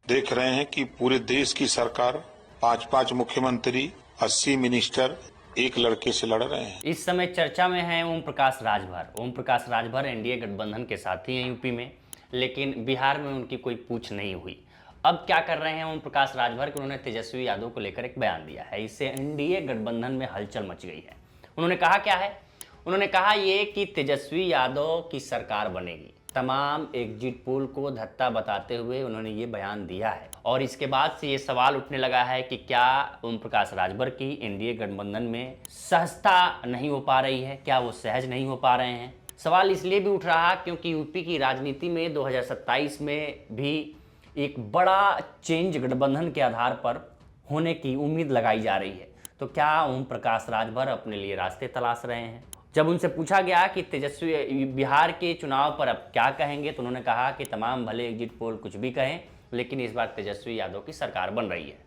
देख रहे हैं कि पूरे देश की सरकार 5-5 मुख्यमंत्री, 80 मिनिस्टर एक लड़के से लड़ रहे हैं। इस समय चर्चा में है ओम प्रकाश राजभर। ओम प्रकाश राजभर एनडीए गठबंधन के साथी हैं यूपी में, लेकिन बिहार में उनकी कोई पूछ नहीं हुई। अब क्या कर रहे हैं ओम प्रकाश राजभर कि उन्होंने तेजस्वी यादव को लेकर एक बयान दिया है। इससे एनडीए गठबंधन में हलचल मच गई है। उन्होंने कहा क्या है? उन्होंने कहा ये कि तेजस्वी यादव की सरकार बनेगी। तमाम एग्जिट पोल को धत्ता बताते हुए उन्होंने ये बयान दिया है और इसके बाद से ये सवाल उठने लगा है कि क्या ओम प्रकाश राजभर की एनडीए गठबंधन में सहजता नहीं हो पा रही है, क्या वो सहज नहीं हो पा रहे हैं। सवाल इसलिए भी उठ रहा क्योंकि यूपी की राजनीति में 2027 में भी एक बड़ा चेंज गठबंधन के आधार पर होने की उम्मीद लगाई जा रही है। तो क्या ओम प्रकाश राजभर अपने लिए रास्ते तलाश रहे हैं? जब उनसे पूछा गया कि तेजस्वी बिहार के चुनाव पर अब क्या कहेंगे, तो उन्होंने कहा कि तमाम भले एग्जिट पोल कुछ भी कहें, लेकिन इस बार तेजस्वी यादव की सरकार बन रही है।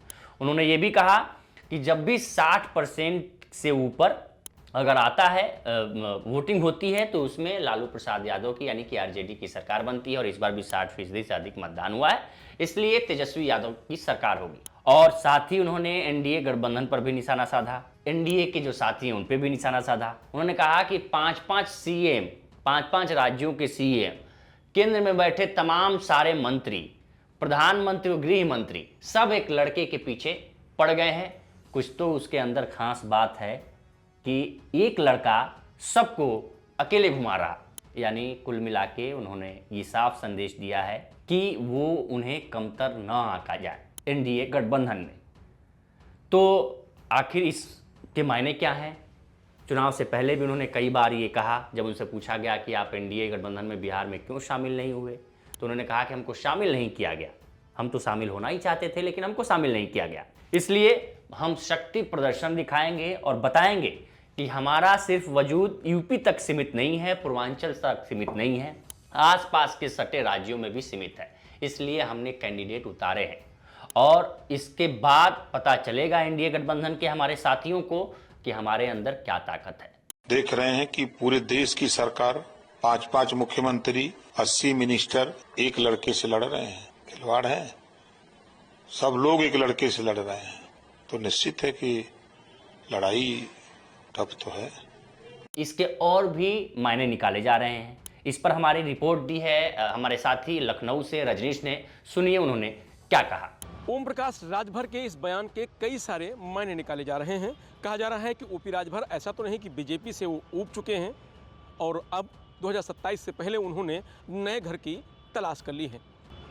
उन्होंने ये भी कहा कि जब भी 60% से ऊपर अगर आता है वोटिंग होती है तो उसमें लालू प्रसाद यादव की यानी कि आरजेडी की सरकार बनती है और इस बार भी 60% से अधिक मतदान हुआ है, इसलिए तेजस्वी यादव की सरकार होगी। और साथ ही उन्होंने एनडीए गठबंधन पर भी निशाना साधा, एनडीए के जो साथी हैं उन पर भी निशाना साधा। उन्होंने कहा कि 5-5 सीएम, 5-5 राज्यों के सीएम, केंद्र में बैठे तमाम सारे मंत्री, प्रधानमंत्री और गृह मंत्री सब एक लड़के के पीछे पड़ गए हैं। कुछ तो उसके अंदर खास बात है कि एक लड़का सबको अकेले घुमा रहा, यानी कुल मिला के उन्होंने ये साफ संदेश दिया है कि वो उन्हें कमतर न आंका जाए एनडीए गठबंधन में। तो आखिर इसके मायने क्या हैं? चुनाव से पहले भी उन्होंने कई बार ये कहा, जब उनसे पूछा गया कि आप एनडीए गठबंधन में बिहार में क्यों शामिल नहीं हुए, तो उन्होंने कहा कि हमको शामिल नहीं किया गया। हम तो शामिल होना ही चाहते थे लेकिन हमको शामिल नहीं किया गया, इसलिए हम शक्ति प्रदर्शन दिखाएंगे और बताएंगे कि हमारा सिर्फ वजूद यूपी तक सीमित नहीं है, पूर्वांचल तक सीमित नहीं है, आसपास के सटे राज्यों में भी सीमित है। इसलिए हमने कैंडिडेट उतारे हैं और इसके बाद पता चलेगा एनडीए गठबंधन के हमारे साथियों को कि हमारे अंदर क्या ताकत है। देख रहे हैं कि पूरे देश की सरकार 5-5 मुख्यमंत्री, 80 मिनिस्टर एक लड़के से लड़ रहे हैं। खिलवाड़ है, सब लोग एक लड़के से लड़ रहे हैं, तो निश्चित है कि लड़ाई टफ तो है। इसके और भी मायने निकाले जा रहे हैं। इस पर हमारी रिपोर्ट दी है हमारे साथी लखनऊ से रजनीश ने। सुनिए उन्होंने क्या कहा। ओम प्रकाश राजभर के इस बयान के कई सारे मायने निकाले जा रहे हैं। कहा जा रहा है कि ओपी राजभर ऐसा तो नहीं कि बीजेपी से वो ऊब चुके हैं और अब 2027 से पहले उन्होंने नए घर की तलाश कर ली है।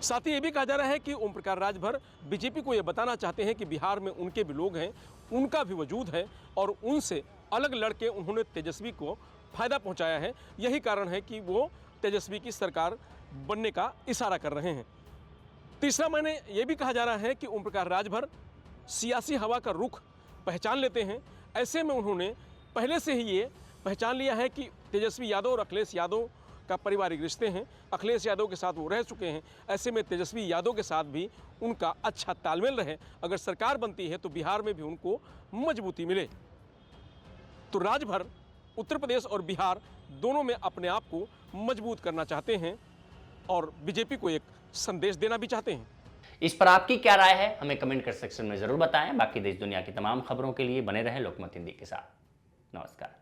साथ ही ये भी कहा जा रहा है कि ओम प्रकाश राजभर बीजेपी को ये बताना चाहते हैं कि बिहार में उनके भी लोग हैं, उनका भी वजूद है और उनसे अलग लड़के उन्होंने तेजस्वी को फायदा पहुंचाया है। यही कारण है कि वो तेजस्वी की सरकार बनने का इशारा कर रहे हैं। तीसरा मायने ये भी कहा जा रहा है कि ओम प्रकाश राजभर सियासी हवा का रुख पहचान लेते हैं। ऐसे में उन्होंने पहले से ही ये पहचान लिया है कि तेजस्वी यादव और अखिलेश यादव का पारिवारिक रिश्ते हैं, अखिलेश यादव के साथ वो रह चुके हैं। ऐसे में तेजस्वी यादव के साथ भी उनका अच्छा तालमेल रहे। अगर सरकार बनती है तो बिहार में भी उनको मजबूती मिले। तो राजभर उत्तर प्रदेश और बिहार दोनों में अपने आप को मजबूत करना चाहते हैं और बीजेपी को एक संदेश देना भी चाहते हैं। इस पर आपकी क्या राय है, हमें कमेंट कर सेक्शन में जरूर बताएं। बाकी देश दुनिया की तमाम खबरों के लिए बने रहें लोकमत हिंदी के साथ। नमस्कार।